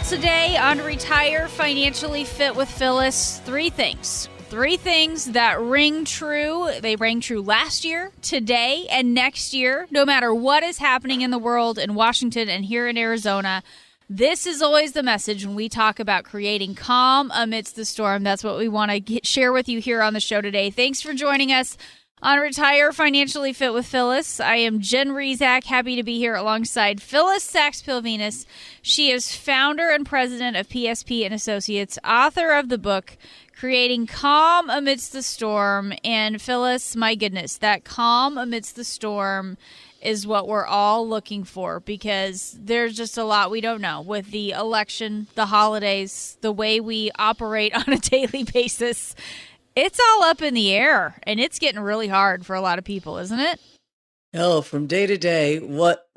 today on Retire Financially Fit with Phyllis. Three things that ring true. They rang true last year, today, and next year. No matter what is happening in the world, in Washington and here in Arizona, this is always the message when we talk about creating calm amidst the storm. That's what we want to share with you here on the show today. Thanks for joining us on Retire Financially Fit with Phyllis. I am Jen Rezac, happy to be here alongside Phyllis Sachs-Pilvinus. She is founder and president of PSP and Associates, author of the book Creating Calm Amidst the Storm. And Phyllis, my goodness, that calm amidst the storm is what we're all looking for, because there's just a lot we don't know with the election, the holidays, the way we operate on a daily basis. It's all up in the air, and it's getting really hard for a lot of people, isn't it? Oh, from day to day, what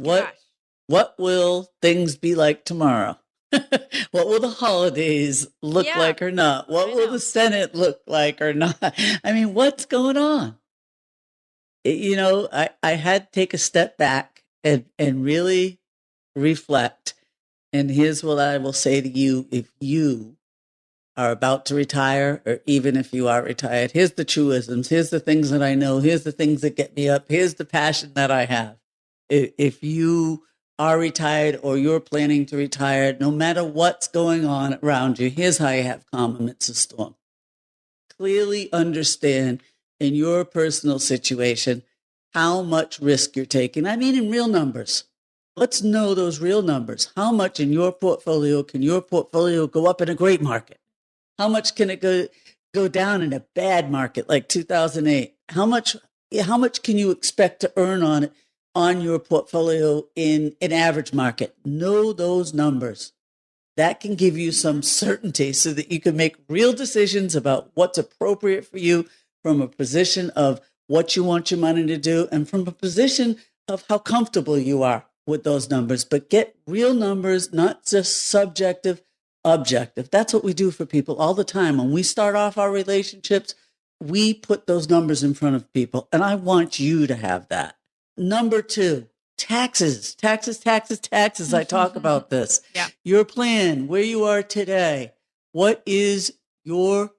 will things be like tomorrow? What will the holidays look like or not? What will the Senate look like or not? I mean, what's going on? I had to take a step back and really reflect. And here's what I will say to you. If you are about to retire, or even if you are retired, here's the truisms. Here's the things that I know. Here's the things that get me up. Here's the passion that I have. If you are retired or you're planning to retire, no matter what's going on around you, here's how you have calm amidst the storm. Clearly understand in your personal situation how much risk you're taking. I mean, in real numbers. Let's know those real numbers. How much in your portfolio can your portfolio go up in a great market? How much can it go down in a bad market like 2008? How much can you expect to earn on your portfolio in an average market? Know those numbers. That can give you some certainty so that you can make real decisions about what's appropriate for you from a position of what you want your money to do and from a position of how comfortable you are with those numbers. But get real numbers, not just subjective, objective. That's what we do for people all the time. When we start off our relationships, we put those numbers in front of people. And I want you to have that. Number two, taxes. I talk about this. Yeah. Your plan, where you are today. What is your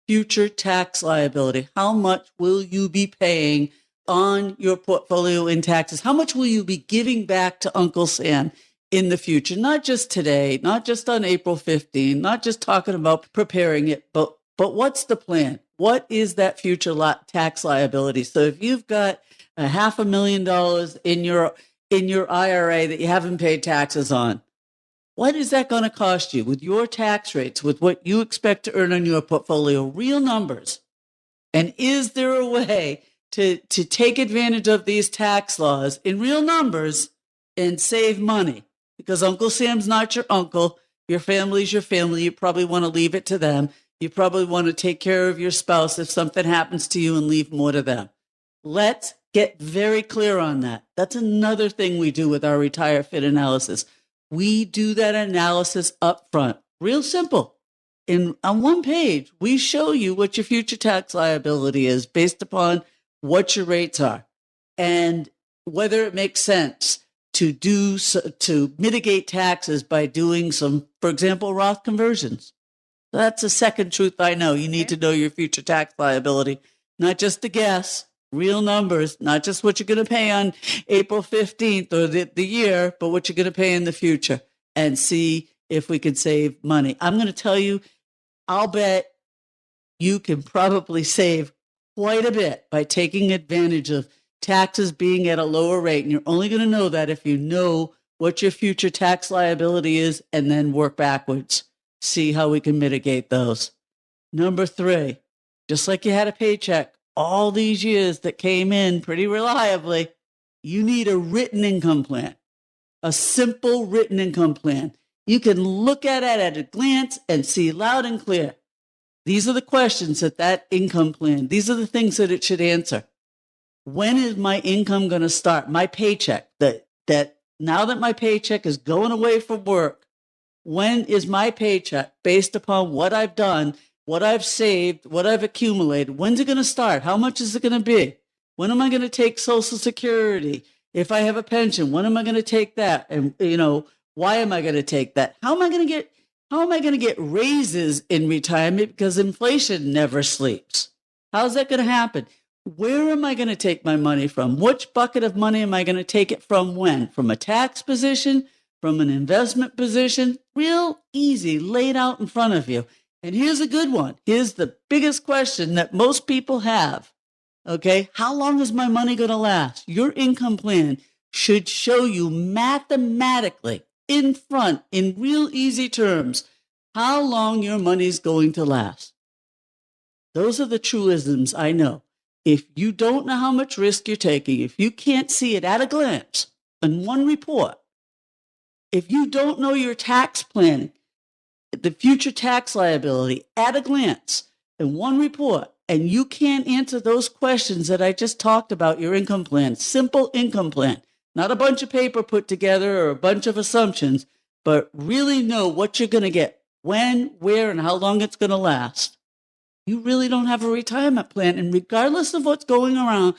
future tax liability? How much will you be paying on your portfolio in taxes? How much will you be giving back to Uncle Sam in the future? Not just today, not just on April 15, not just talking about preparing it, but what's the plan? What is that future tax liability? So if you've got $500,000 in your IRA that you haven't paid taxes on, what is that going to cost you with your tax rates, with what you expect to earn on your portfolio? Real numbers. And is there a way to take advantage of these tax laws in real numbers and save money? Because Uncle Sam's not your uncle. Your family's your family. You probably want to leave it to them. You probably want to take care of your spouse if something happens to you and leave more to them. Let's get very clear on that. That's another thing we do with our Retire Fit analysis. We do that analysis up front. Real simple. On one page, we show you what your future tax liability is based upon what your rates are and whether it makes sense to mitigate taxes by doing some, for example, Roth conversions. That's the second truth I know. You need to know your future tax liability, not just a guess, real numbers, not just what you're going to pay on April 15th or the year, but what you're going to pay in the future, and see if we can save money. I'm going to tell you, I'll bet you can probably save quite a bit by taking advantage of taxes being at a lower rate. And you're only going to know that if you know what your future tax liability is and then work backwards. See how we can mitigate those. Number three, just like you had a paycheck all these years that came in pretty reliably, you need a written income plan, a simple written income plan. You can look at it at a glance and see loud and clear. These are the questions that income plan, these are the things that it should answer. When is my income going to start? My paycheck, that now that my paycheck is going away from work, when is my paycheck based upon what I've done, what I've saved, what I've accumulated? When's it going to start? How much is it going to be? When am I going to take Social Security? If I have a pension, when am I going to take that? And, why am I going to take that? How am I going to How am I going to get raises in retirement because inflation never sleeps? How's that going to happen? Where am I going to take my money from? Which bucket of money am I going to take it from when? From a tax position? From an investment position? Real easy, laid out in front of you. And here's a good one. Here's the biggest question that most people have. Okay, how long is my money going to last? Your income plan should show you mathematically in front, in real easy terms, how long your money's going to last. Those are the truisms I know. If you don't know how much risk you're taking, if you can't see it at a glance in one report, if you don't know your tax planning, the future tax liability at a glance in one report, and you can't answer those questions that I just talked about, your income plan, simple income plan, not a bunch of paper put together or a bunch of assumptions, but really know what you're going to get, when, where, and how long it's going to last. You really don't have a retirement plan. And regardless of what's going around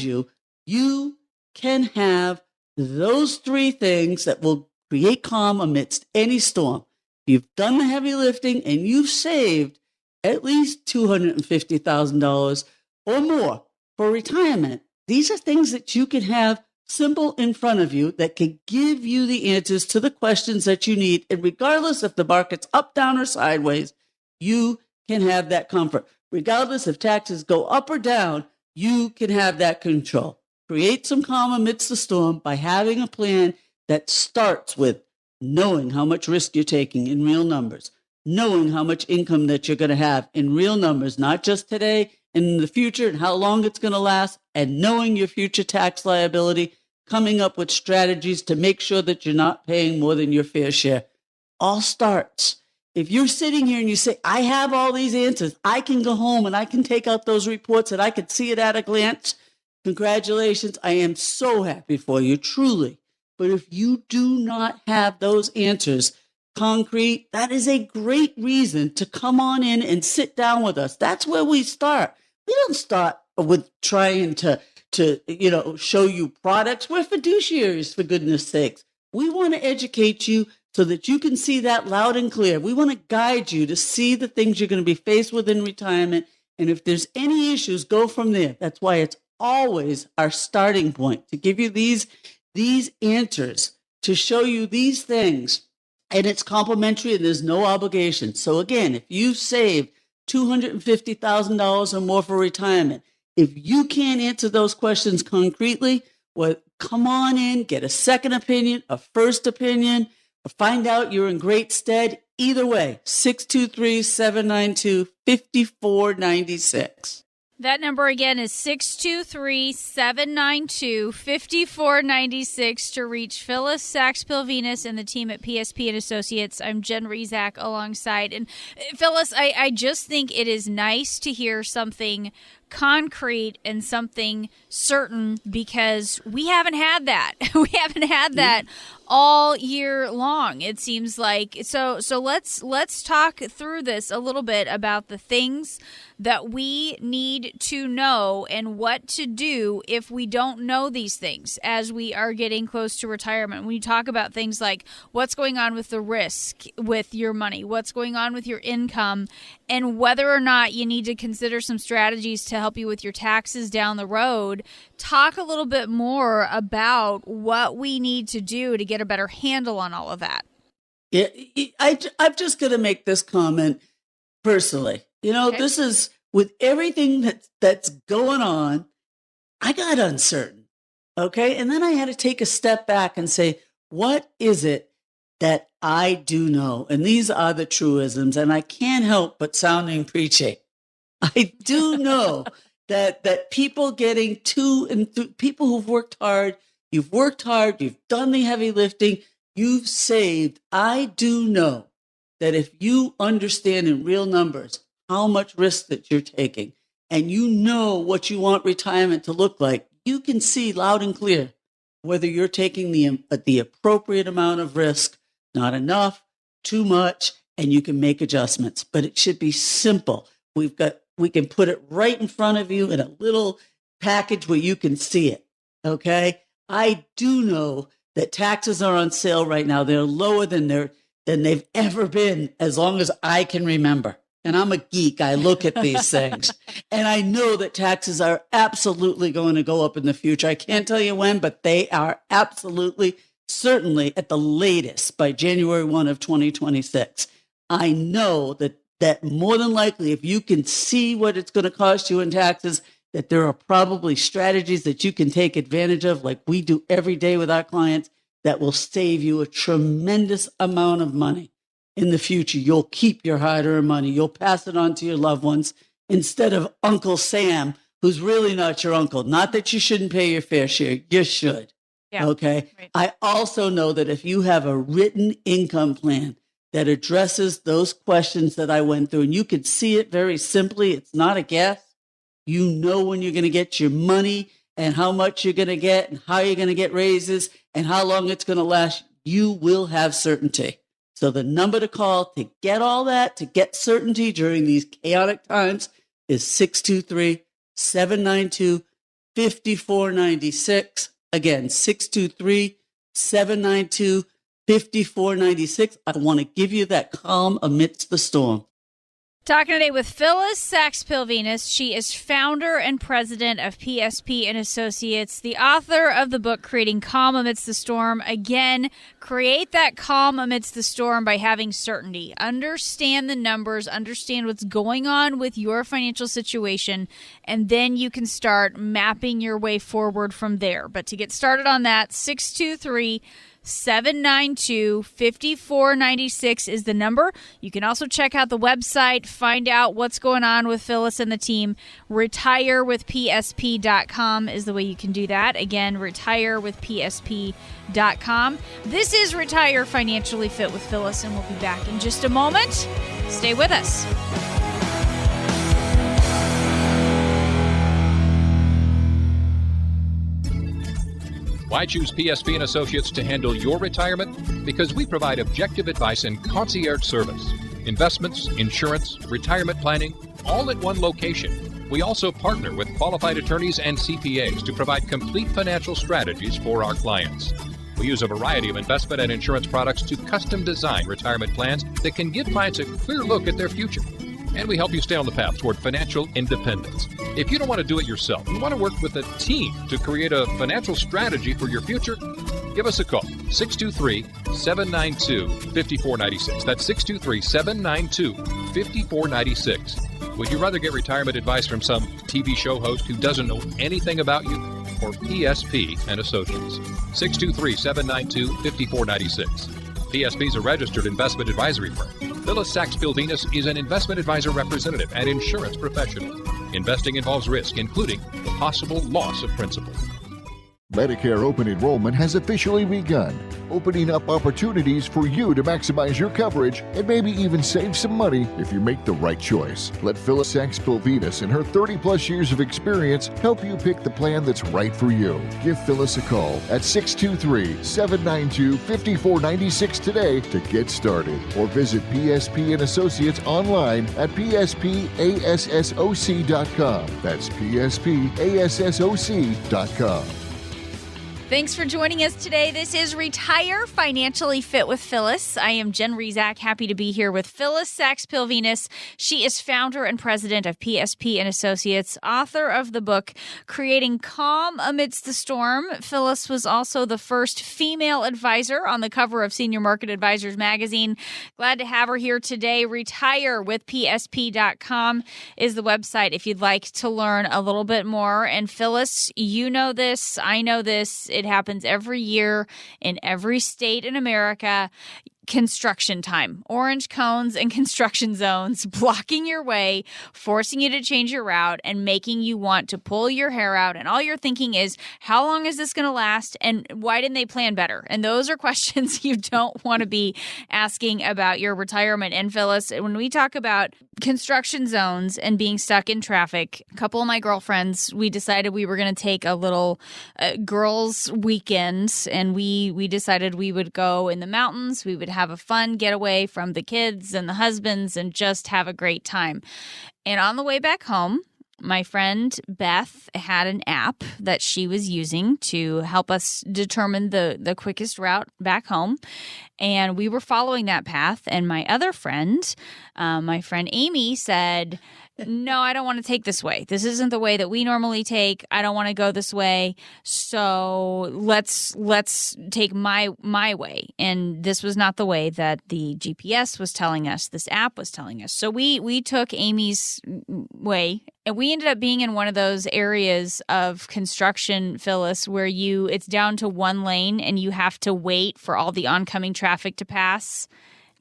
you, you can have those three things that will create calm amidst any storm. You've done the heavy lifting and you've saved at least $250,000 or more for retirement. These are things that you can have simple in front of you that can give you the answers to the questions that you need. And regardless if the market's up, down, or sideways, you can have that comfort. Regardless if taxes go up or down, you can have that control. Create some calm amidst the storm by having a plan that starts with knowing how much risk you're taking in real numbers, knowing how much income that you're going to have in real numbers, not just today and in the future and how long it's going to last, and knowing your future tax liability, coming up with strategies to make sure that you're not paying more than your fair share. All starts. If you're sitting here and you say, I have all these answers, I can go home and I can take out those reports and I can see it at a glance, congratulations. I am so happy for you, truly. But if you do not have those answers concrete, that is a great reason to come on in and sit down with us. That's where we start. We don't start with trying to show you products. We're fiduciaries, for goodness sakes. We want to educate you so that you can see that loud and clear. We want to guide you to see the things you're going to be faced with in retirement. And if there's any issues, go from there. That's why it's always our starting point, to give you these answers, to show you these things. And it's complimentary and there's no obligation. So again, if you saved $250,000 or more for retirement, if you can't answer those questions concretely, well, come on in, get a second opinion, a first opinion, or find out you're in great stead. Either way, 623-792-5496. That number again is 623-792-5496 to reach Phyllis Sachs-Pilvinus and the team at PSP and Associates. I'm Jen Rezac alongside. And Phyllis, I just think it is nice to hear something concrete and something certain, because we haven't had that. We haven't had that all year long, it seems like. So let's talk through this a little bit about the things that we need to know and what to do if we don't know these things as we are getting close to retirement. When you talk about things like what's going on with the risk with your money, what's going on with your income, and whether or not you need to consider some strategies to help you with your taxes down the road, talk a little bit more about what we need to do to get a better handle on all of that. Yeah, I'm just going to make this comment personally. Okay. This is, with everything that's going on, I got uncertain. Okay. And then I had to take a step back and say, what is it that I do know? And these are the truisms, and I can't help but sounding preachy. I do know that people getting to, and people who've worked hard, you've done the heavy lifting, you've saved. I do know that if you understand in real numbers how much risk that you're taking, and you know what you want retirement to look like, you can see loud and clear whether you're taking the appropriate amount of risk, not enough, too much, and you can make adjustments. But it should be simple. We can put it right in front of you in a little package where you can see it. Okay. I do know that taxes are on sale right now. They're lower than than they've ever been as long as I can remember. And I'm a geek. I look at these things and I know that taxes are absolutely going to go up in the future. I can't tell you when, but they are absolutely, certainly at the latest by January 1 of 2026. I know that more than likely, if you can see what it's going to cost you in taxes, that there are probably strategies that you can take advantage of, like we do every day with our clients, that will save you a tremendous amount of money. In the future, you'll keep your hard-earned money. You'll pass it on to your loved ones instead of Uncle Sam, who's really not your uncle. Not that you shouldn't pay your fair share. You should. Yeah. Okay. Right. I also know that if you have a written income plan that addresses those questions that I went through, and you could see it very simply, it's not a guess. You know when you're going to get your money and how much you're going to get and how you're going to get raises and how long it's going to last. You will have certainty. So the number to call to get all that, to get certainty during these chaotic times is 623-792-5496. Again, 623-792-5496. I want to give you that calm amidst the storm. Talking today with Phyllis Sachs-Pilvinus. She is founder and president of PSP and Associates, the author of the book Creating Calm Amidst the Storm. Again, create that calm amidst the storm by having certainty. Understand the numbers, understand what's going on with your financial situation, and then you can start mapping your way forward from there. But to get started on that, 623-792-5496 is the number. You can also check out the website, find out what's going on with Phyllis and the team. Retirewithpsp.com is the way you can do that. Again, retirewithpsp.com. This is Retire Financially Fit with Phyllis, and we'll be back in just a moment. Stay with us. Why choose PSP and Associates to handle your retirement? Because we provide objective advice and concierge service. Investments, insurance, retirement planning, all at one location. We also partner with qualified attorneys and CPAs to provide complete financial strategies for our clients. We use a variety of investment and insurance products to custom design retirement plans that can give clients a clear look at their future. And we help you stay on the path toward financial independence. If you don't want to do it yourself, you want to work with a team to create a financial strategy for your future, give us a call, 623-792-5496. That's 623-792-5496. Would you rather get retirement advice from some TV show host who doesn't know anything about you, or PSP and Associates? 623-792-5496. PSP is a registered investment advisory firm. Phyllis Sachs-Pilvinus is an investment advisor representative and insurance professional. Investing involves risk, including the possible loss of principal. Medicare open enrollment has officially begun, opening up opportunities for you to maximize your coverage and maybe even save some money if you make the right choice. Let Phyllis Sachs-Pilvinus and her 30-plus years of experience help you pick the plan that's right for you. Give Phyllis a call at 623-792-5496 today to get started, or visit PSP and Associates online at pspassoc.com. That's pspassoc.com. Thanks for joining us today. This is Retire Financially Fit with Phyllis. I am Jen Rezac, happy to be here with Phyllis Sachs-Pilvinus. She is founder and president of PSP and Associates, author of the book Creating Calm Amidst the Storm. Phyllis was also the first female advisor on the cover of Senior Market Advisors magazine. Glad to have her here today. Retirewithpsp.com is the website if you'd like to learn a little bit more. And Phyllis, you know this, I know this. It happens every year in every state in America. Construction time, orange cones and construction zones blocking your way, forcing you to change your route and making you want to pull your hair out. And all you're thinking is, how long is this going to last? And why didn't they plan better? And those are questions you don't want to be asking about your retirement. And Phyllis, when we talk about construction zones and being stuck in traffic, a couple of my girlfriends, we decided we were going to take a little girls' weekend, and we decided we would go in the mountains. We would have a fun getaway from the kids and the husbands and just have a great time. And on the way back home, my friend Beth had an app that she was using to help us determine the quickest route back home. And we were following that path. And my other friend, my friend Amy, said, no, I don't want to take this way. This isn't the way that we normally take. I don't want to go this way. So let's take my way. And this was not the way that the GPS was telling us, this app was telling us. So we took Amy's way, and we ended up being in one of those areas of construction, Phyllis, where it's down to one lane and you have to wait for all the oncoming traffic to pass,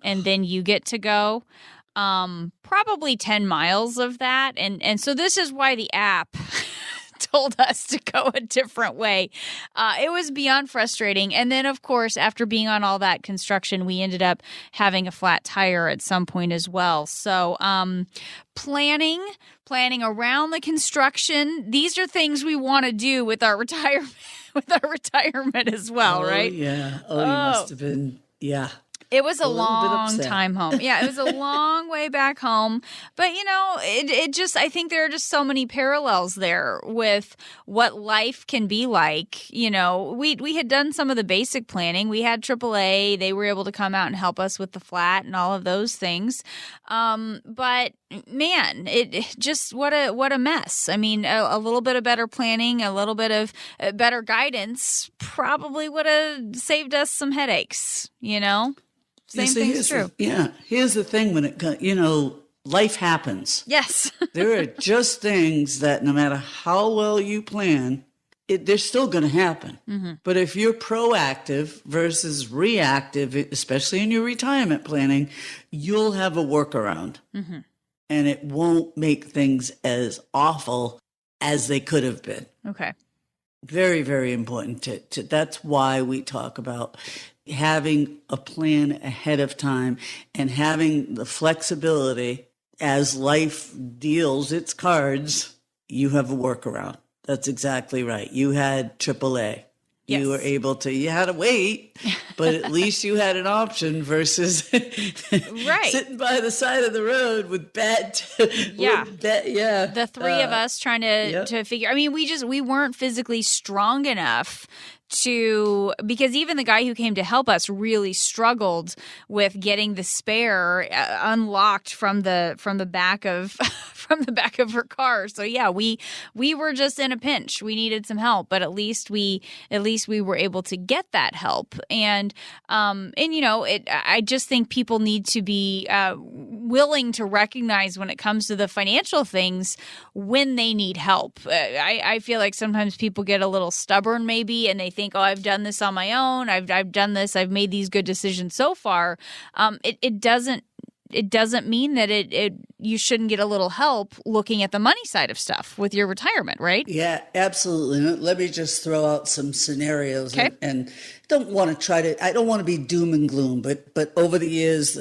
and then you get to go. Probably 10 miles of that. And so this is why the app told us to go a different way. It was beyond frustrating. And then, of course, after being on all that construction, we ended up having a flat tire at some point as well. So, planning around the construction, these are things we want to do with our retirement, as well, right? Yeah. You must have been, yeah. It was a long time home. Yeah, it was a long way back home. But, it just, I think there are just so many parallels there with what life can be like. We had done some of the basic planning. We had AAA. They were able to come out and help us with the flat and all of those things. But man, it just, what a mess. I mean, a little bit of better planning, a little bit of better guidance probably would have saved us some headaches, Same thing's true. Here's the thing when it comes, life happens. Yes. There are just things that no matter how well you plan, they're still going to happen. Mm-hmm. But if you're proactive versus reactive, especially in your retirement planning, you'll have a workaround. Mm-hmm. And it won't make things as awful as they could have been. Okay. Very, very important. That's why we talk about having a plan ahead of time and having the flexibility as life deals its cards. You have a workaround. That's exactly right. You had AAA. Yes. You were able to, you had to wait, but at least you had an option versus right. sitting by the side of the road with bad. The three of us trying to figure, I mean, we weren't physically strong enough because even the guy who came to help us really struggled with getting the spare unlocked from the back of her car. So yeah, we were just in a pinch. We needed some help, but at least we were able to get that help. And I just think people need to be willing to recognize when it comes to the financial things when they need help. I feel like sometimes people get a little stubborn maybe, and they think, oh, I've done this on my own. I've done this. I've made these good decisions so far. It doesn't mean that you shouldn't get a little help looking at the money side of stuff with your retirement, right? Yeah, absolutely. Let me just throw out some scenarios. Okay. And don't want to I don't want to be doom and gloom, but over the years,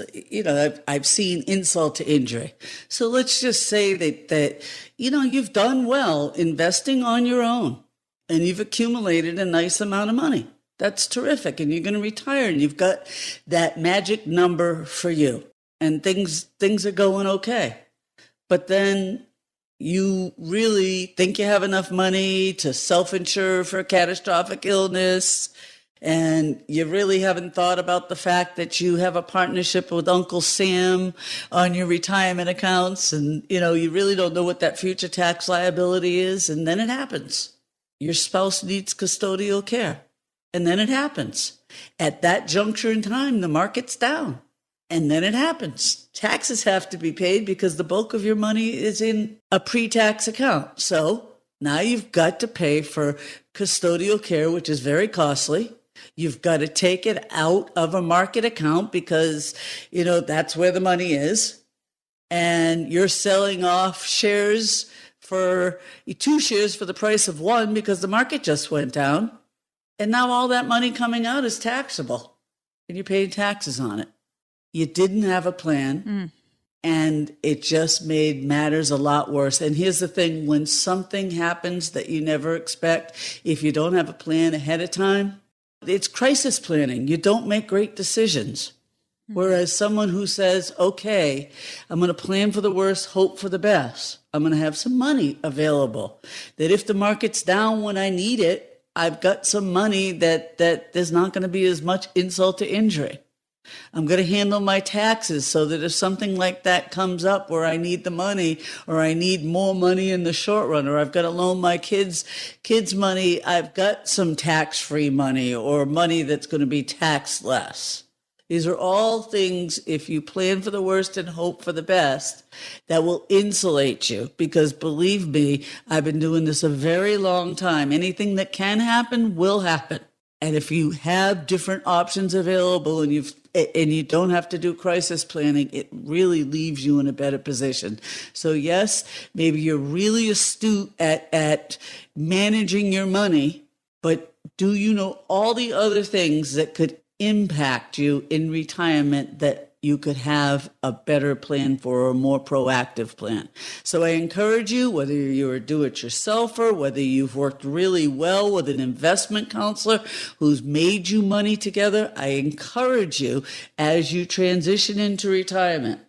I've seen insult to injury. So let's just say that you've done well investing on your own and you've accumulated a nice amount of money. That's terrific. And you're going to retire and you've got that magic number for you. And things are going okay. But then you really think you have enough money to self-insure for a catastrophic illness, and you really haven't thought about the fact that you have a partnership with Uncle Sam on your retirement accounts, and you really don't know what that future tax liability is, and then it happens. Your spouse needs custodial care, and then it happens. At that juncture in time, the market's down. And then it happens. Taxes have to be paid because the bulk of your money is in a pre-tax account. So now you've got to pay for custodial care, which is very costly. You've got to take it out of a market account because, that's where the money is. And you're selling off shares for 2 shares for the price of 1 because the market just went down. And now all that money coming out is taxable. And you're paying taxes on it. You didn't have a plan, and it just made matters a lot worse. And here's the thing, when something happens that you never expect, if you don't have a plan ahead of time, it's crisis planning. You don't make great decisions. Whereas someone who says, okay, I'm going to plan for the worst, hope for the best. I'm going to have some money available. That if the market's down when I need it, I've got some money that there's not going to be as much insult to injury. I'm going to handle my taxes so that if something like that comes up where I need the money or I need more money in the short run, or I've got to loan my kids money, I've got some tax-free money or money that's going to be taxed less. These are all things, if you plan for the worst and hope for the best, that will insulate you. Because believe me, I've been doing this a very long time. Anything that can happen will happen. And if you have different options available and you don't have to do crisis planning, it really leaves you in a better position. So yes, maybe you're really astute at managing your money, but do you know all the other things that could impact you in retirement that you could have a better plan for, or a more proactive plan? So I encourage you, whether you're a do-it-yourselfer, whether you've worked really well with an investment counselor who's made you money together, I encourage you as you transition into retirement,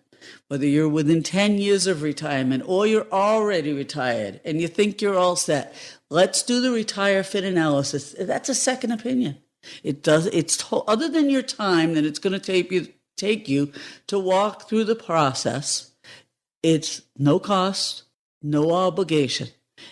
whether you're within 10 years of retirement or you're already retired and you think you're all set, let's do the Retire Fit analysis. That's a second opinion. It's other than your time that it's going to take you to walk through the process. It's no cost, no obligation.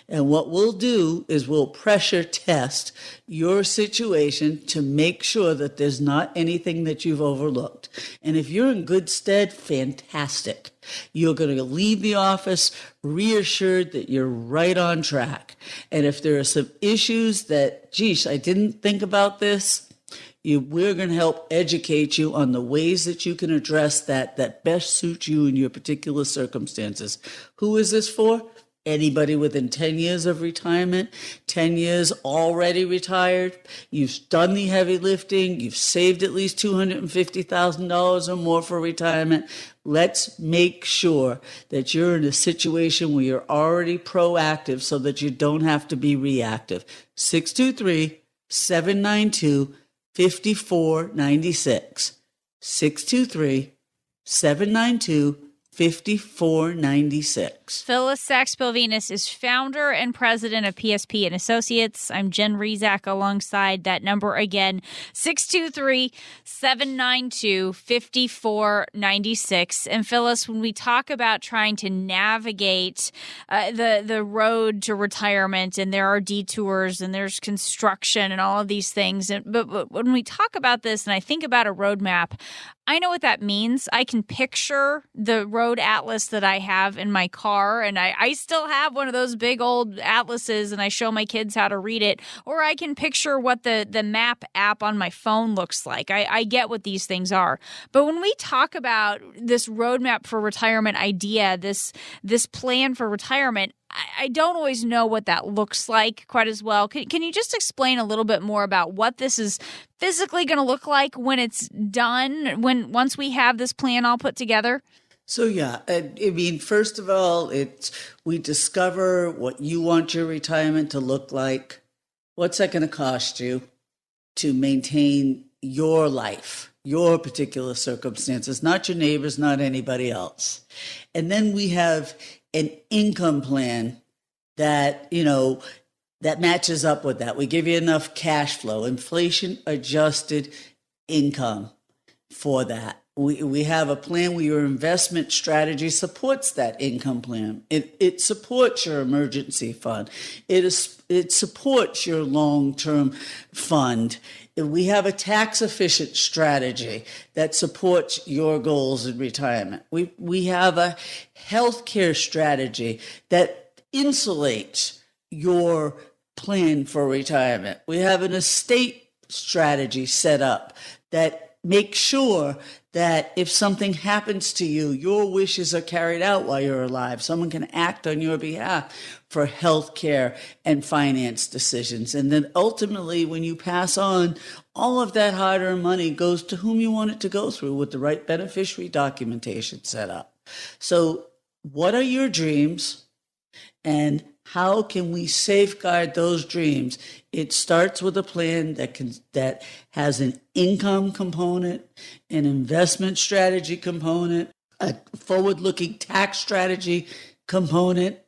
And what we'll do is we'll pressure test your situation to make sure that there's not anything that you've overlooked. And if you're in good stead, fantastic. You're going to leave the office reassured that you're right on track. And if there are some issues that, geez, I didn't think about this, we're going to help educate you on the ways that you can address that best suit you in your particular circumstances. Who is this for? Anybody within 10 years of retirement, 10 years already retired, you've done the heavy lifting, you've saved at least $250,000 or more for retirement. Let's make sure that you're in a situation where you're already proactive so that you don't have to be reactive. 623-792-5496. 623-792-5496. Phyllis Sachs-Pilvinus is founder and president of PSP and Associates. I'm Jen Rezac alongside that number again, 623-792-5496. And Phyllis, when we talk about trying to navigate the road to retirement, and there are detours and there's construction and all of these things, but when we talk about this and I think about a roadmap, I know what that means. I can picture the road atlas that I have in my car, and I still have one of those big old atlases, and I show my kids how to read it. Or I can picture what the map app on my phone looks like. I get what these things are. But when we talk about this roadmap for retirement idea, this plan for retirement, I don't always know what that looks like quite as well. Can you just explain a little bit more about what this is physically going to look like when it's done, once we have this plan all put together? So yeah, I mean, first of all, we discover what you want your retirement to look like. What's that going to cost you to maintain your life, your particular circumstances, not your neighbors, not anybody else. And then we have an income plan that, that matches up with that. We give you enough cash flow, inflation adjusted income for that. We have a plan where your investment strategy supports that income plan. It supports your emergency fund. It supports your long-term fund. We have a tax-efficient strategy that supports your goals in retirement. We have a healthcare strategy that insulates your plan for retirement. We have an estate strategy set up that makes sure that if something happens to you, your wishes are carried out while you're alive. Someone can act on your behalf for health care and finance decisions. And then ultimately, when you pass on, all of that hard-earned money goes to whom you want it to go through with the right beneficiary documentation set up. So what are your dreams, and how can we safeguard those dreams? It starts with a plan that has an income component, an investment strategy component, a forward-looking tax strategy component,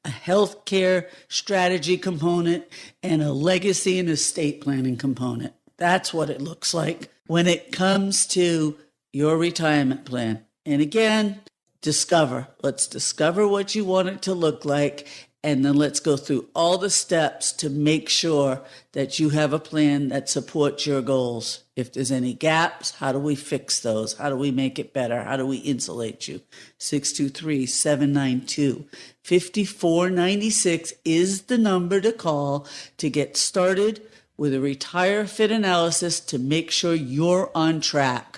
a healthcare strategy component, and a legacy and estate planning component. That's what it looks like. When it comes to your retirement plan. And again, discover. Let's discover what you want it to look like. And then let's go through all the steps to make sure that you have a plan that supports your goals. If there's any gaps, how do we fix those? How do we make it better? How do we insulate you? 623-792-5496 is the number to call to get started with a Retire Fit analysis to make sure you're on track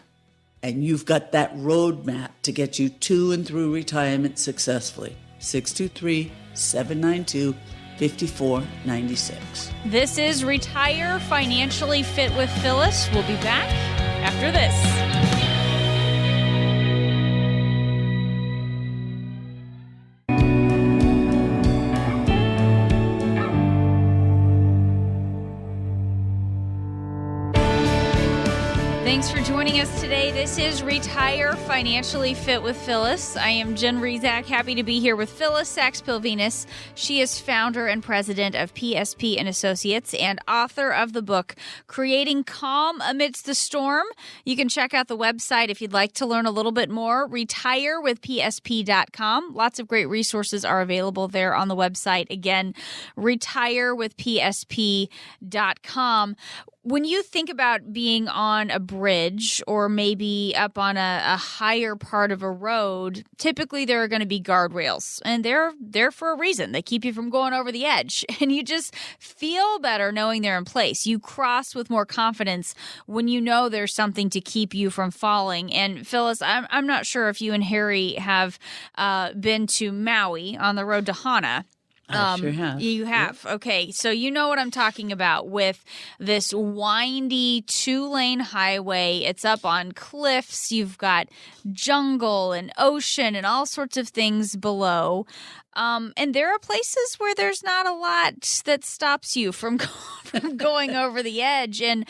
and you've got that roadmap to get you to and through retirement successfully. 623-792-5496. This is Retire Financially Fit with Phyllis. We'll be back after this. Thanks for joining us today. This is Retire Financially Fit with Phyllis. I am Jen Rezac, happy to be here with Phyllis Sachs-Pilvinus. She is founder and president of PSP and Associates and author of the book, Creating Calm Amidst the Storm. You can check out the website if you'd like to learn a little bit more, retirewithpsp.com. Lots of great resources are available there on the website. Again, retirewithpsp.com. When you think about being on a bridge or maybe up on a higher part of a road, typically there are going to be guardrails, and they're there for a reason. They keep you from going over the edge, and you just feel better knowing they're in place. You cross with more confidence when you know there's something to keep you from falling. And Phyllis, I'm not sure if you and Harry have been to Maui on the road to Hana. I sure have. You have. Yep. Okay. So you know what I'm talking about with this windy 2-lane highway. It's up on cliffs. You've got jungle and ocean and all sorts of things below. And there are places where there's not a lot that stops you from going over the edge. And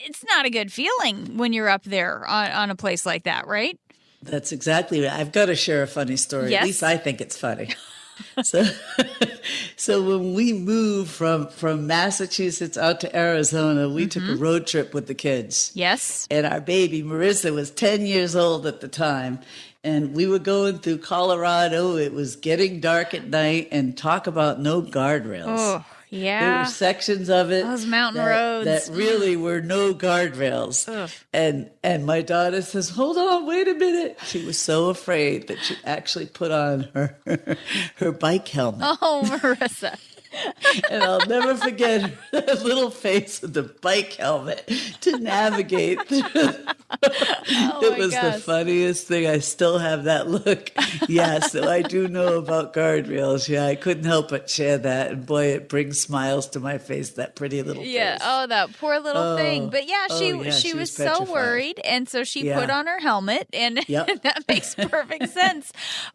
it's not a good feeling when you're up there on a place like that, right? That's exactly right. I've got to share a funny story. Yes. At least I think it's funny. So when we moved from Massachusetts out to Arizona, we took a road trip with the kids. Yes. And our baby, Marissa, was 10 years old at the time. And we were going through Colorado. It was getting dark at night, and talk about no guardrails. Oh, yeah. There were sections of it. Those mountain roads. That really were no guardrails. Ugh. And my daughter says, hold on, wait a minute. She was so afraid that she actually put on her bike helmet. Oh, Marissa. And I'll never forget her little face with the bike helmet to navigate through. It was the funniest thing. I still have that look. Yeah, so I do know about guardrails. Yeah, I couldn't help but share that. And boy, it brings smiles to my face, that pretty little face. Yeah, oh, that poor little thing. But yeah, she was so petrified. Worried. And so she put on her helmet, and that makes perfect sense.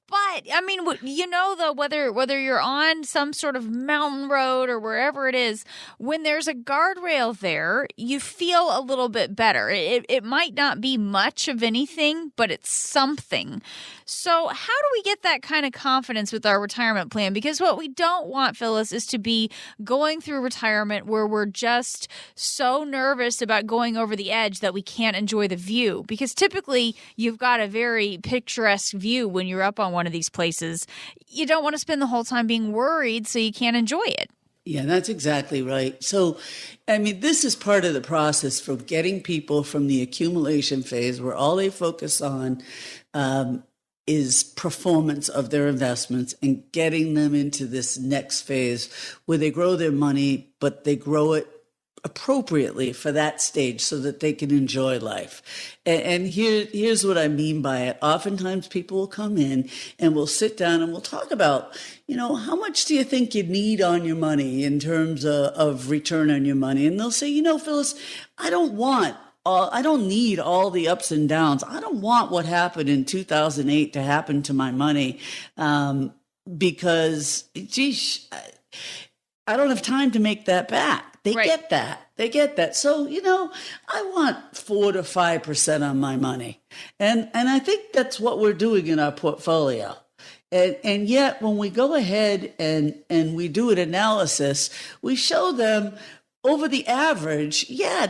But, I mean, you know, though, whether you're on some sort of mountain road or wherever it is, when there's a guardrail there, you feel a little bit better. It might not be much of anything, but it's something. So how do we get that kind of confidence with our retirement plan? Because what we don't want, Phyllis, is to be going through retirement where we're just so nervous about going over the edge that we can't enjoy the view. Because typically you've got a very picturesque view when you're up on one of these places. You don't want to spend the whole time being worried so you can't enjoy it. Yeah, that's exactly right. So, I mean, this is part of the process for getting people from the accumulation phase where all they focus on is performance of their investments and getting them into this next phase where they grow their money, but they grow it appropriately for that stage so that they can enjoy life. And here's what I mean by it. Oftentimes people will come in and we'll sit down and we'll talk about, you know, how much do you think you need on your money in terms of return on your money? And they'll say, you know, Phyllis, I don't need all the ups and downs. I don't want what happened in 2008 to happen to my money because, geez, I don't have time to make that back. They get that. They get that. So, you know, I want 4 to 5% on my money. And I think that's what we're doing in our portfolio. And yet when we go ahead and we do an analysis, we show them over the average, yeah,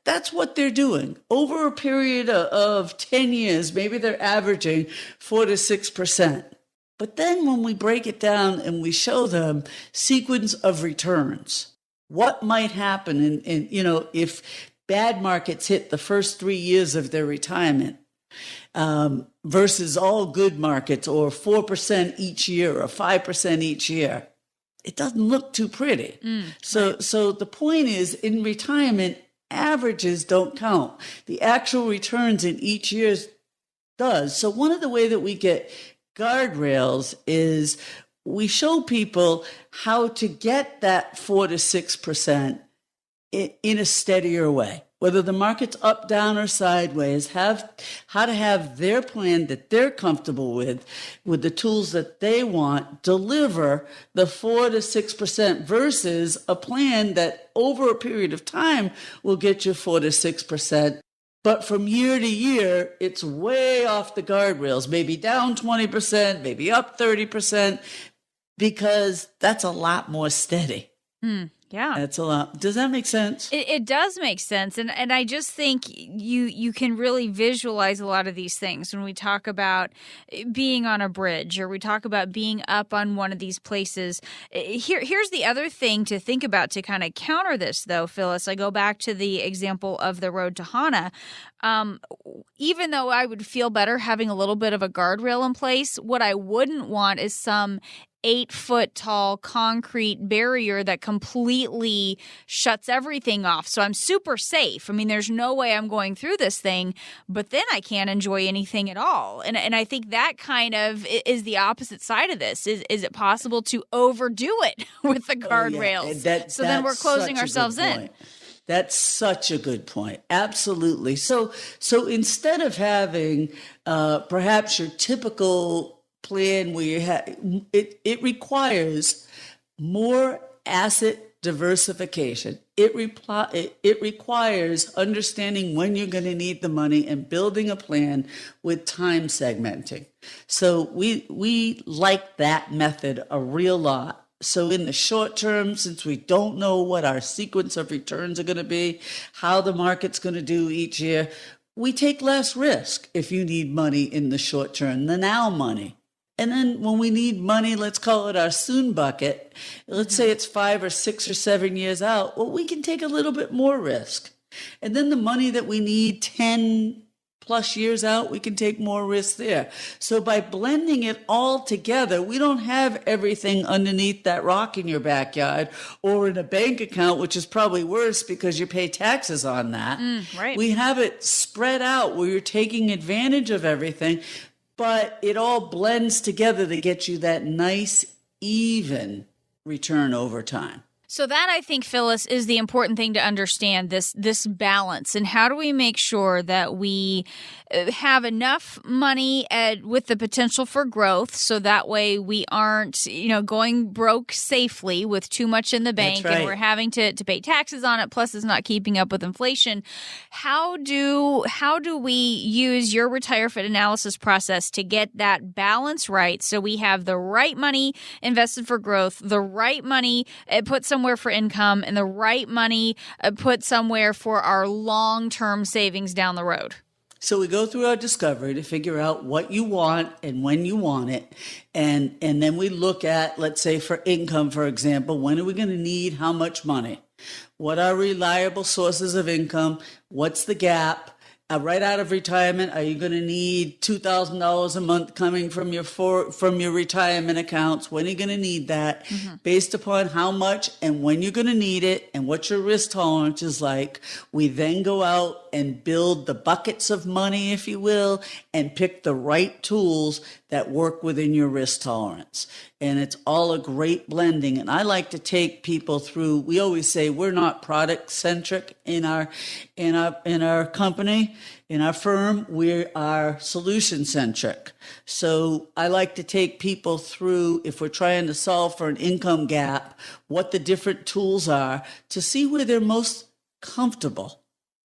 that's what they're doing. Over a period of 10 years, maybe they're averaging 4 to 6%. But then when we break it down and we show them sequence of returns, what might happen if bad markets hit the first 3 years of their retirement, versus all good markets, or 4% each year or 5% each year, it doesn't look too pretty. So the point is, in retirement, averages don't count. The actual returns in each year does. So one of the way that we get guardrails is we show people how to get that 4 to 6% in a steadier way. Whether the market's up, down, or sideways, how to have their plan that they're comfortable with the tools that they want, deliver the 4 to 6% versus a plan that over a period of time will get you 4 to 6%. But from year to year, it's way off the guardrails, maybe down 20%, maybe up 30%, because that's a lot more steady. Yeah. That's a lot. Does that make sense? It does make sense. And I just think you can really visualize a lot of these things when we talk about being on a bridge, or we talk about being up on one of these places. Here's the other thing to think about to kind of counter this, though, Phyllis. I go back to the example of the road to Hana. Even though I would feel better having a little bit of a guardrail in place, what I wouldn't want is some 8-foot tall concrete barrier that completely shuts everything off. So I'm super safe. I mean, there's no way I'm going through this thing, but then I can't enjoy anything at all. And I think that kind of is the opposite side of this. Is it possible to overdo it with the guardrails? So then we're closing ourselves in. That's such a good point. Absolutely. So instead of having perhaps your typical plan where you have it requires more asset diversification. It requires understanding when you're going to need the money and building a plan with time segmenting. So we like that method a real lot. So in the short term, since we don't know what our sequence of returns are going to be, how the market's going to do each year, we take less risk if you need money in the short term, the now money. And then when we need money, let's call it our soon bucket. Let's say it's 5 or 6 or 7 years out. Well, we can take a little bit more risk. And then the money that we need 10 plus years out, we can take more risk there. So by blending it all together, we don't have everything underneath that rock in your backyard or in a bank account, which is probably worse because you pay taxes on that. Right. We have it spread out where you're taking advantage of everything, but it all blends together to get you that nice, even return over time. So that, I think, Phyllis, is the important thing to understand, this balance. And how do we make sure that we have enough money with the potential for growth, so that way we aren't, going broke safely with too much in the bank, and we're having to pay taxes on it, plus it's not keeping up with inflation. How do we use your Retire Fit analysis process to get that balance right, so we have the right money invested for growth, the right money put somewhere for income, and the right money put somewhere for our long-term savings down the road? So we go through our discovery to figure out what you want and when you want it. And then we look at, let's say for income, for example, when are we going to need how much money? What are reliable sources of income? What's the gap? Right out of retirement, are you going to need $2,000 a month coming from your retirement accounts? When are you going to need that? Based upon how much and when you're going to need it and what your risk tolerance is like, we then go out and build the buckets of money, if you will, and pick the right tools that work within your risk tolerance. And it's all a great blending. And I like to take people through, we always say we're not product centric in our company, in our firm, we are solution centric. So I like to take people through, if we're trying to solve for an income gap, what the different tools are to see where they're most comfortable,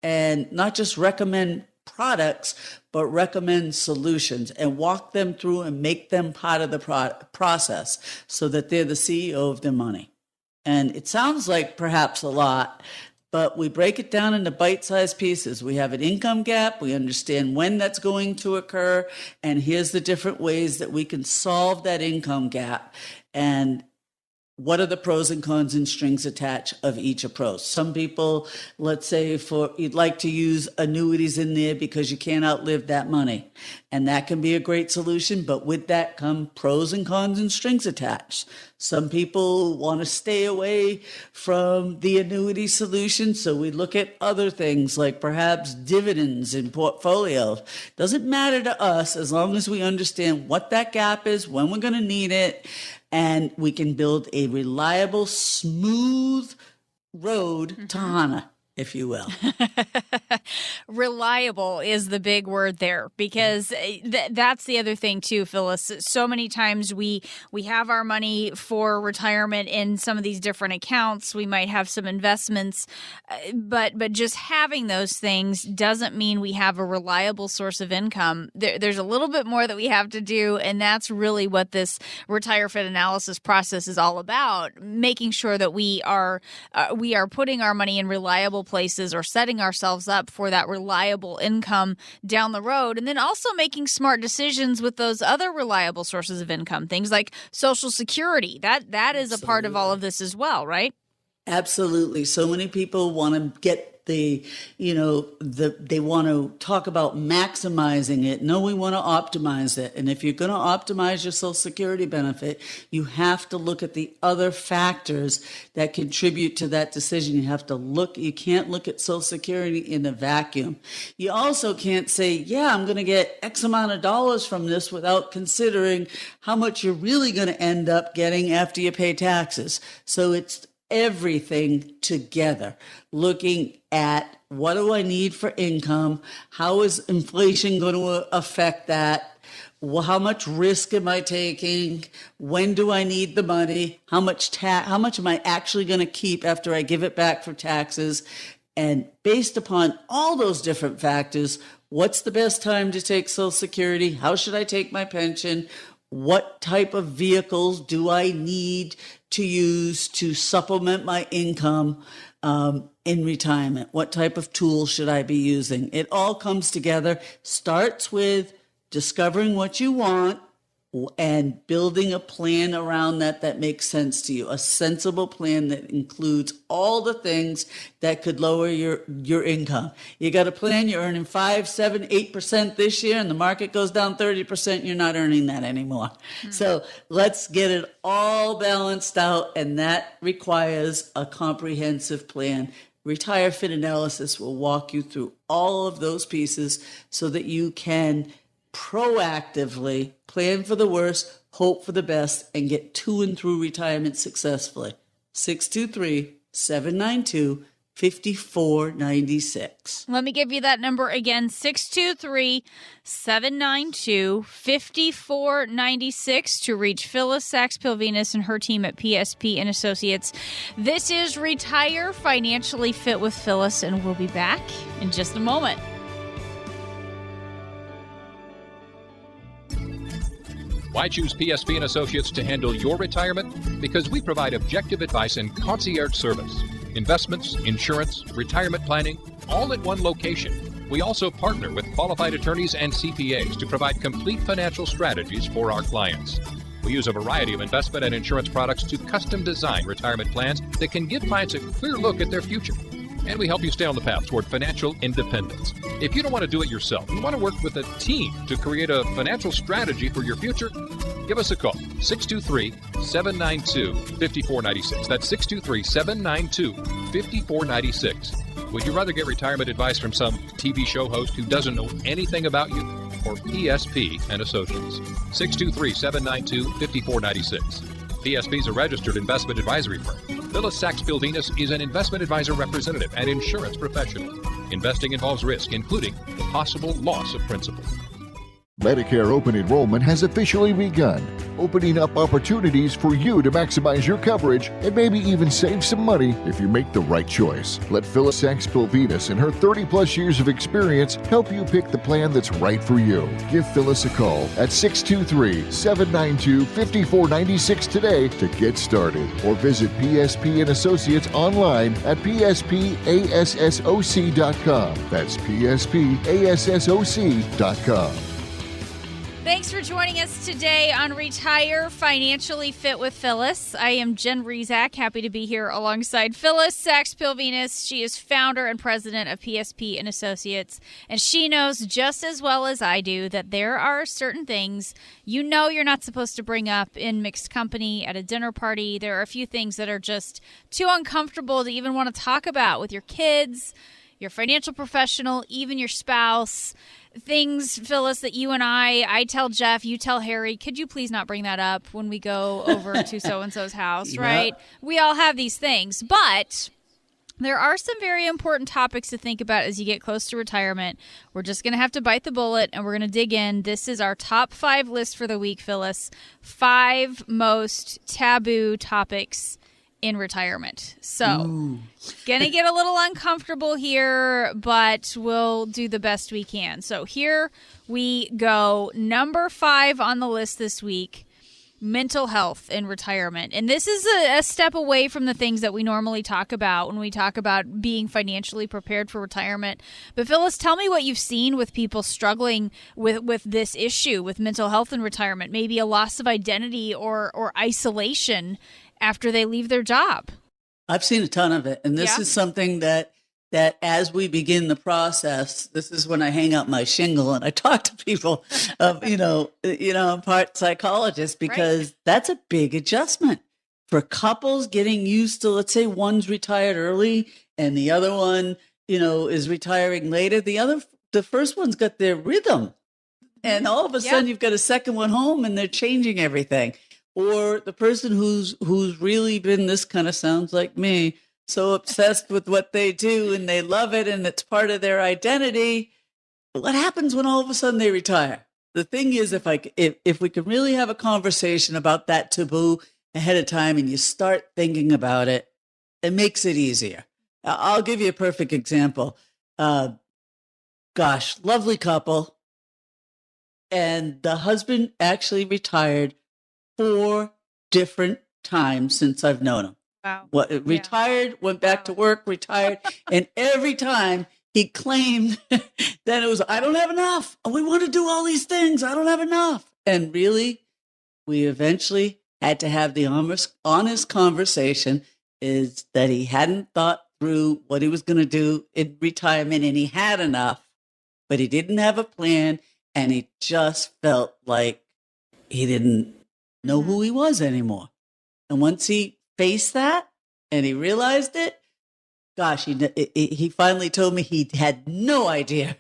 and not just recommend products, but recommend solutions and walk them through and make them part of the process so that they're the CEO of their money. And it sounds like perhaps a lot, but we break it down into bite-sized pieces. We have an income gap. We understand when that's going to occur. And here's the different ways that we can solve that income gap. And what are the pros and cons and strings attached of each approach? Some people, let's say you'd like to use annuities in there because you can't outlive that money. And that can be a great solution, but with that come pros and cons and strings attached. Some people want to stay away from the annuity solution, so we look at other things like perhaps dividends in portfolios. Doesn't matter to us as long as we understand what that gap is, when we're going to need it, and we can build a reliable, smooth road to HANA, if you will. Reliable is the big word there, because that's the other thing too, Phyllis. So many times we have our money for retirement in some of these different accounts. We might have some investments, but just having those things doesn't mean we have a reliable source of income. There's a little bit more that we have to do, and that's really what this Retire Fit analysis process is all about, making sure that we are putting our money in reliable places or setting ourselves up for that reliable income down the road, and then also making smart decisions with those other reliable sources of income, things like Social Security. That is a part of all of this as well, right? Absolutely. So many people want to get they want to talk about maximizing it. No, we want to optimize it. And if you're going to optimize your Social Security benefit, you have to look at the other factors that contribute to that decision. You can't look at Social Security in a vacuum. You also can't say, yeah, I'm going to get X amount of dollars from this without considering how much you're really going to end up getting after you pay taxes. So it's everything together, looking at what do I need for income? How is inflation going to affect that? How much risk am I taking? When do I need the money? How much am I actually going to keep after I give it back for taxes? And based upon all those different factors, what's the best time to take Social Security? How should I take my pension? What type of vehicles do I need to use to supplement my income in retirement? What type of tools should I be using? It all comes together, starts with discovering what you want and building a plan around that makes sense to you, a sensible plan that includes all the things that could lower your income. You got a plan, you're earning 5, 7, 8% this year, and the market goes down 30%, you're not earning that anymore. Mm-hmm. So let's get it all balanced out, and that requires a comprehensive plan. Retire Fit Analysis will walk you through all of those pieces so that you can proactively plan for the worst, hope for the best, and get to and through retirement successfully. 623-792-5496. Let me give you that number again, 623-792-5496 to reach Phyllis Sachs-Pilvinus and her team at PSP and Associates. This is Retire Financially Fit with Phyllis, and we'll be back in just a moment. Why choose PSP and Associates to handle your retirement? Because we provide objective advice and concierge service. Investments, insurance, retirement planning, all at one location. We also partner with qualified attorneys and CPAs to provide complete financial strategies for our clients. We use a variety of investment and insurance products to custom design retirement plans that can give clients a clear look at their future. And we help you stay on the path toward financial independence. If you don't want to do it yourself, you want to work with a team to create a financial strategy for your future, give us a call, 623-792-5496. That's 623-792-5496. Would you rather get retirement advice from some TV show host who doesn't know anything about you, or PSP and Associates? 623-792-5496. PSP is a registered investment advisory firm. Phyllis Sachs-Pilvinus is an investment advisor representative and insurance professional. Investing involves risk, including the possible loss of principal. Medicare open enrollment has officially begun, opening up opportunities for you to maximize your coverage and maybe even save some money if you make the right choice. Let Phyllis Sachs-Pilvinus and her 30-plus years of experience help you pick the plan that's right for you. Give Phyllis a call at 623-792-5496 today to get started, or visit PSP and Associates online at pspassoc.com. That's pspassoc.com. Thanks for joining us today on Retire Financially Fit with Phyllis. I am Jen Rezac, happy to be here alongside Phyllis Sachs-Pilvinus. She is founder and president of PSP and Associates, and she knows just as well as I do that there are certain things you know you're not supposed to bring up in mixed company at a dinner party. There are a few things that are just too uncomfortable to even want to talk about with your kids, your financial professional, even your spouse. Things, Phyllis, that you and I tell Jeff, you tell Harry, could you please not bring that up when we go over to so-and-so's house, right? We all have these things, but there are some very important topics to think about as you get close to retirement. We're just going to have to bite the bullet, and we're going to dig in. This is our top 5 list for the week, Phyllis. 5 most taboo topics in retirement. So, gonna get a little uncomfortable here, but we'll do the best we can. So here we go. Number 5 on the list this week, mental health in retirement. And this is a step away from the things that we normally talk about when we talk about being financially prepared for retirement. But Phyllis, tell me what you've seen with people struggling with this issue, with mental health in retirement, maybe a loss of identity or isolation after they leave their job. I've seen a ton of it. And this is something that as we begin the process, this is when I hang out my shingle and I talk to people of, I'm part psychologist, because that's a big adjustment for couples getting used to, let's say one's retired early and the other one, is retiring later. The first one's got their rhythm, and all of a sudden you've got a second one home and they're changing everything. Or the person who's really been, this kind of sounds like me, so obsessed with what they do and they love it and it's part of their identity. What happens when all of a sudden they retire? The thing is, if we can really have a conversation about that taboo ahead of time and you start thinking about it, it makes it easier. I'll give you a perfect example. Lovely couple. And the husband actually retired 4 different times since I've known him. Wow. Retired, went back to work, retired. And every time he claimed that it was, I don't have enough. We want to do all these things. I don't have enough. And really, we eventually had to have the honest conversation, is that he hadn't thought through what he was going to do in retirement, and he had enough, but he didn't have a plan, and he just felt like he didn't know who he was anymore. And once he faced that and he realized it, he finally told me he had no idea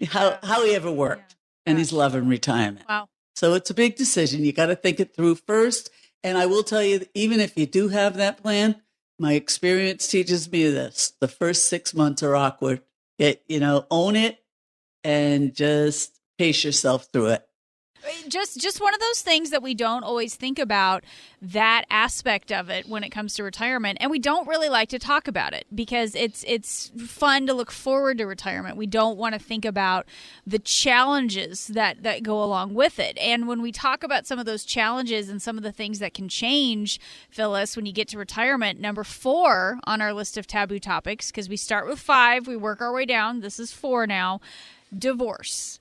how he ever worked. And he's loving retirement. Wow. So it's a big decision. You got to think it through first. And I will tell you, even if you do have that plan, my experience teaches me this: the first 6 months are awkward. Own it and just pace yourself through it. Just one of those things that we don't always think about, that aspect of it when it comes to retirement, and we don't really like to talk about it because it's fun to look forward to retirement. We don't want to think about the challenges that go along with it. And when we talk about some of those challenges and some of the things that can change, Phyllis, when you get to retirement, number 4 on our list of taboo topics, because we start with 5, we work our way down. This is 4 now. Divorce.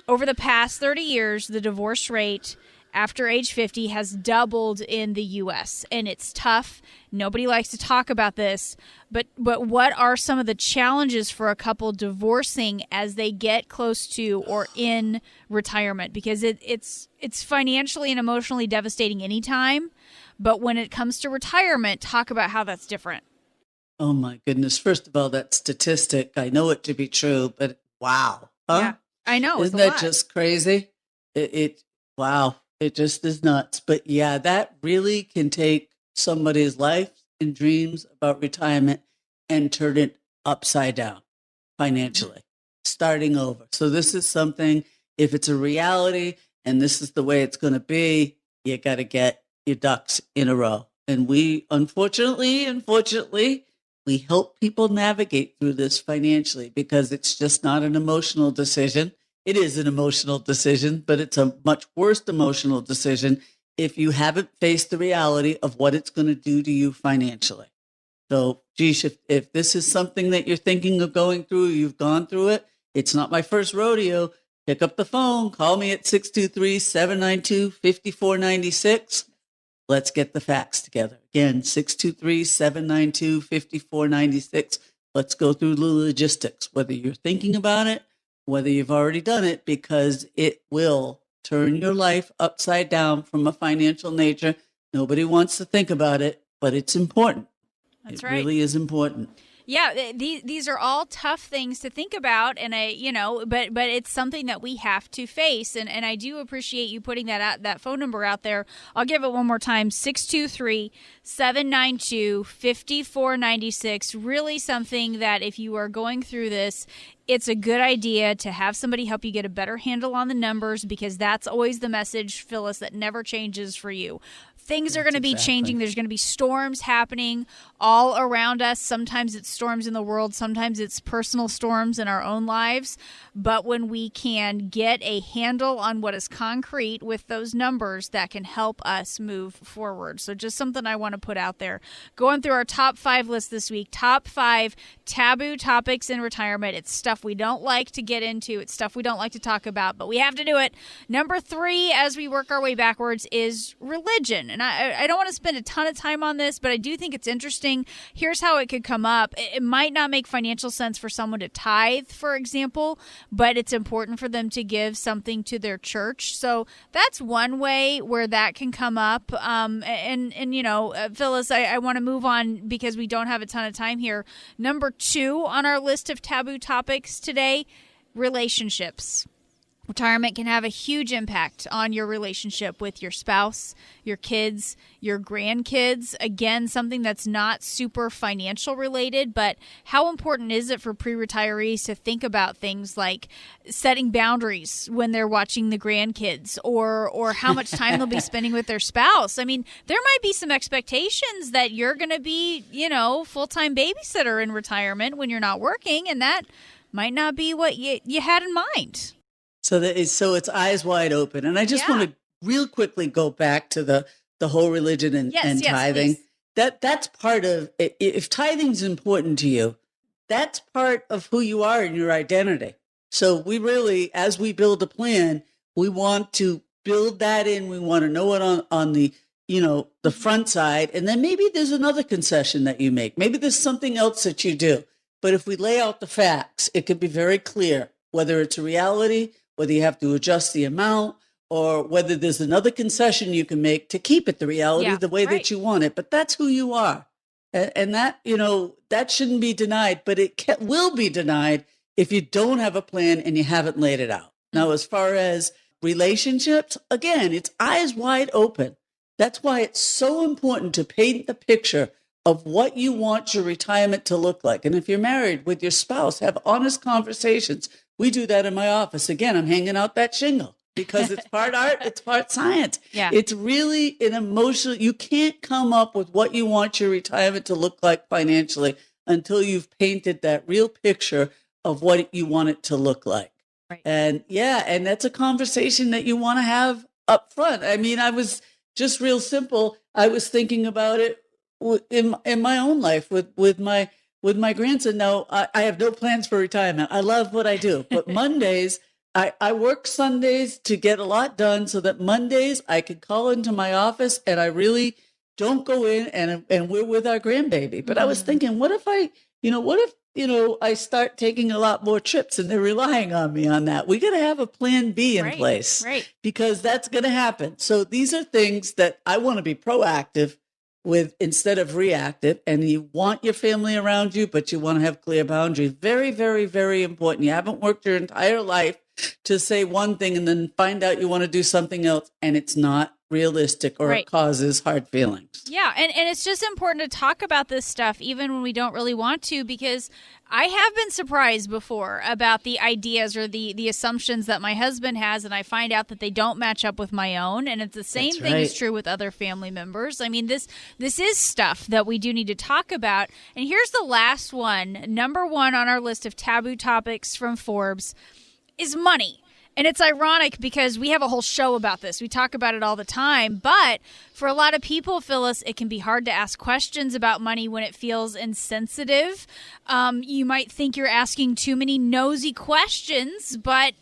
Over the past 30 years, the divorce rate after age 50 has doubled in the U.S., and it's tough. Nobody likes to talk about this, but what are some of the challenges for a couple divorcing as they get close to or in retirement? Because it's financially and emotionally devastating anytime, but when it comes to retirement, talk about how that's different. Oh my goodness. First of all, that statistic, I know it to be true, but wow. Huh? Yeah. I know. Isn't that just crazy? Wow. It just is nuts. But yeah, that really can take somebody's life and dreams about retirement and turn it upside down financially, starting over. So this is something, If it's a reality and this is the way it's going to be, you got to get your ducks in a row. And we, unfortunately, we help people navigate through this financially because it's just not an emotional decision. It is an emotional decision, but it's a much worse emotional decision if you haven't faced the reality of what it's going to do to you financially. So, geez, if this is something that you're thinking of going through, you've gone through it, it's not my first rodeo. Pick up the phone, call me at 623-792-5496. Let's get the facts together. Again, 623-792-5496. Let's go through the logistics, whether you're thinking about it, whether you've already done it, because it will turn your life upside down from a financial nature. Nobody wants to think about it, but it's important. That's it right. really is important. Yeah, these are all tough things to think about, and but it's something that we have to face, and I do appreciate you putting that phone number out there. I'll give it one more time, 623-792-5496. Really something that if you are going through this, it's a good idea to have somebody help you get a better handle on the numbers, because that's always the message, Phyllis, that never changes for you. Things are going to be changing. There's going to be storms happening all around us. Sometimes it's storms in the world. Sometimes it's personal storms in our own lives. But when we can get a handle on what is concrete with those numbers, that can help us move forward. So just something I want to put out there. Going through our top 5 list this week, top 5 taboo topics in retirement. It's stuff we don't like to get into. It's stuff we don't like to talk about, but we have to do it. Number 3, as we work our way backwards, is religion. And I don't want to spend a ton of time on this, but I do think it's interesting. Here's how it could come up. It might not make financial sense for someone to tithe, for example, but it's important for them to give something to their church. So that's one way where that can come up. Phyllis, I want to move on because we don't have a ton of time here. Number 2 on our list of taboo topics today, relationships. Retirement can have a huge impact on your relationship with your spouse, your kids, your grandkids. Again, something that's not super financial related, but how important is it for pre-retirees to think about things like setting boundaries when they're watching the grandkids, or how much time they'll be spending with their spouse? I mean, there might be some expectations that you're going to be, full-time babysitter in retirement when you're not working, and that might not be what you had in mind. So it's eyes wide open. And I just want to real quickly go back to the whole religion and tithing. Please. That's part of it. If tithing is important to you, that's part of who you are and your identity. So we really, as we build a plan, we want to build that in. We want to know it on the, the front side. And then maybe there's another concession that you make. Maybe there's something else that you do. But if we lay out the facts, it can be very clear whether it's a reality, whether you have to adjust the amount, or whether there's another concession you can make to keep it the reality the way that you want it. But that's who you are. And that, that shouldn't be denied, but it will be denied if you don't have a plan and you haven't laid it out. Now, as far as relationships, again, it's eyes wide open. That's why it's so important to paint the picture of what you want your retirement to look like. And if you're married with your spouse, have honest conversations. We do that in my office. Again, I'm hanging out that shingle because it's part art, it's part science. Yeah. It's really an emotional, you can't come up with what you want your retirement to look like financially until you've painted that real picture of what you want it to look like. Right. And that's a conversation that you want to have up front. I mean, I was just real simple. I was thinking about it in my own life with my grandson. Now, I have no plans for retirement. I love what I do. But Mondays, I work Sundays to get a lot done so that Mondays I can call into my office and I really don't go in and we're with our grandbaby. But I was thinking, what if I start taking a lot more trips and they're relying on me on that? We got to have a plan B in place, because that's going to happen. So these are things that I want to be proactive with instead of reactive. And you want your family around you, but you want to have clear boundaries. Very, very, very important. You haven't worked your entire life to say one thing and then find out you want to do something else, and it's not realistic or Right. it causes hard feelings. Yeah, and it's just important to talk about this stuff even when we don't really want to, because I have been surprised before about the ideas or the assumptions that my husband has, and I find out that they don't match up with my own, and it's the same That's thing is right. true with other family members. I mean, this is stuff that we do need to talk about. And here's the last one. Number 1 on our list of taboo topics from Forbes is money. And it's ironic because we have a whole show about this. We talk about it all the time. But for a lot of people, Phyllis, it can be hard to ask questions about money when it feels insensitive. You might think you're asking too many nosy questions, but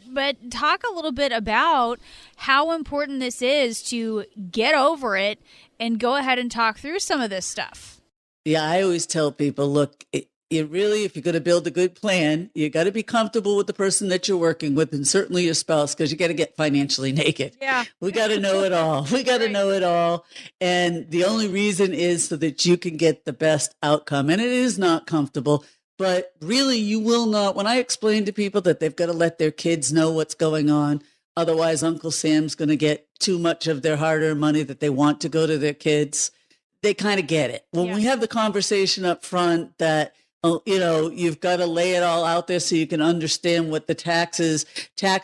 talk a little bit about how important this is to get over it and go ahead and talk through some of this stuff. Yeah, I always tell people, look, it really, if you're going to build a good plan, you got to be comfortable with the person that you're working with, and certainly your spouse, because you got to get financially naked. Yeah. We got to know it all. We got to know it all. And the only reason is so that you can get the best outcome. And it is not comfortable, but really you will not. When I explain to people that they've got to let their kids know what's going on, otherwise Uncle Sam's going to get too much of their hard-earned money that they want to go to their kids, they kind of get it. When we have the conversation up front that, you've got to lay it all out there so you can understand what the tax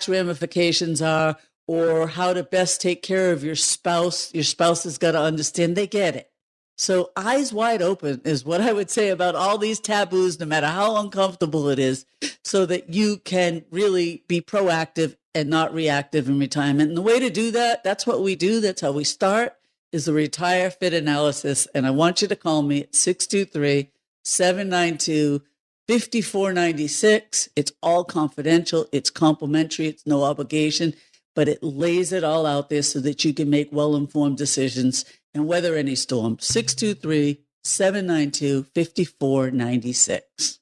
ramifications are, or how to best take care of your spouse. Your spouse has got to understand. They get it. So eyes wide open is what I would say about all these taboos, no matter how uncomfortable it is, so that you can really be proactive and not reactive in retirement. And the way to do that, that's what we do. That's how we start, is the Retire Fit Analysis. And I want you to call me at 623-792-5496. It's all confidential. It's complimentary. It's no obligation, but it lays it all out there so that you can make well-informed decisions and weather any storm. 623-792-5496.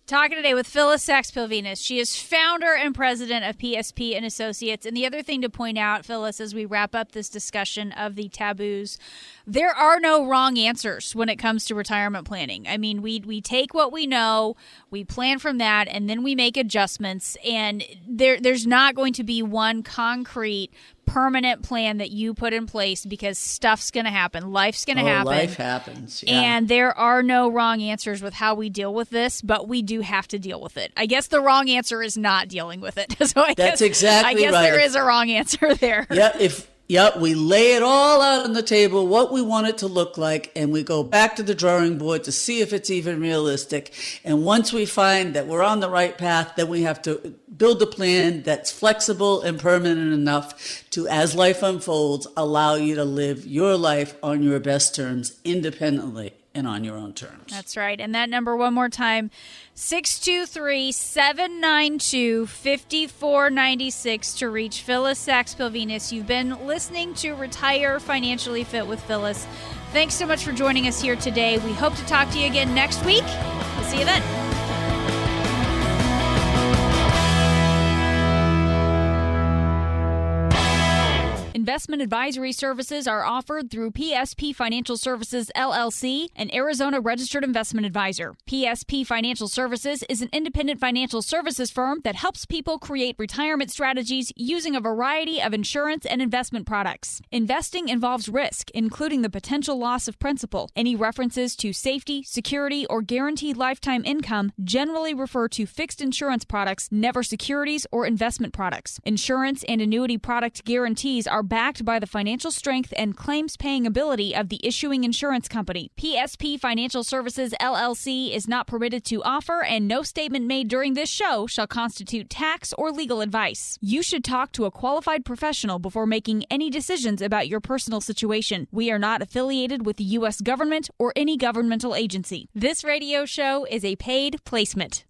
Talking today with Phyllis Sachs-Pilvinus. She is founder and president of PSP and Associates. And the other thing to point out, Phyllis, as we wrap up this discussion of the taboos, there are no wrong answers when it comes to retirement planning. I mean, we take what we know, we plan from that, and then we make adjustments. And there's not going to be one concrete permanent plan that you put in place, because stuff's going to happen. Life's going to happen. Life happens. Yeah. And there are no wrong answers with how we deal with this, but we do have to deal with it. I guess the wrong answer is not dealing with it. So That's exactly right. There is a wrong answer there. Yeah, we lay it all out on the table, what we want it to look like, and we go back to the drawing board to see if it's even realistic. And once we find that we're on the right path, then we have to build a plan that's flexible and permanent enough to, as life unfolds, allow you to live your life on your best terms, independently and on your own terms. That's right. And that number one more time, 623-792-5496 to reach Phyllis Sachs-Pilvinus. You've been listening to Retire Financially Fit with Phyllis. Thanks so much for joining us here today. We hope to talk to you again next week. We'll see you then. Investment advisory services are offered through PSP Financial Services, LLC, an Arizona registered investment advisor. PSP Financial Services is an independent financial services firm that helps people create retirement strategies using a variety of insurance and investment products. Investing involves risk, including the potential loss of principal. Any references to safety, security, or guaranteed lifetime income generally refer to fixed insurance products, never securities or investment products. Insurance and annuity product guarantees are backed by the financial strength and claims-paying ability of the issuing insurance company. PSP Financial Services, LLC is not permitted to offer, and no statement made during this show shall constitute tax or legal advice. You should talk to a qualified professional before making any decisions about your personal situation. We are not affiliated with the U.S. government or any governmental agency. This radio show is a paid placement.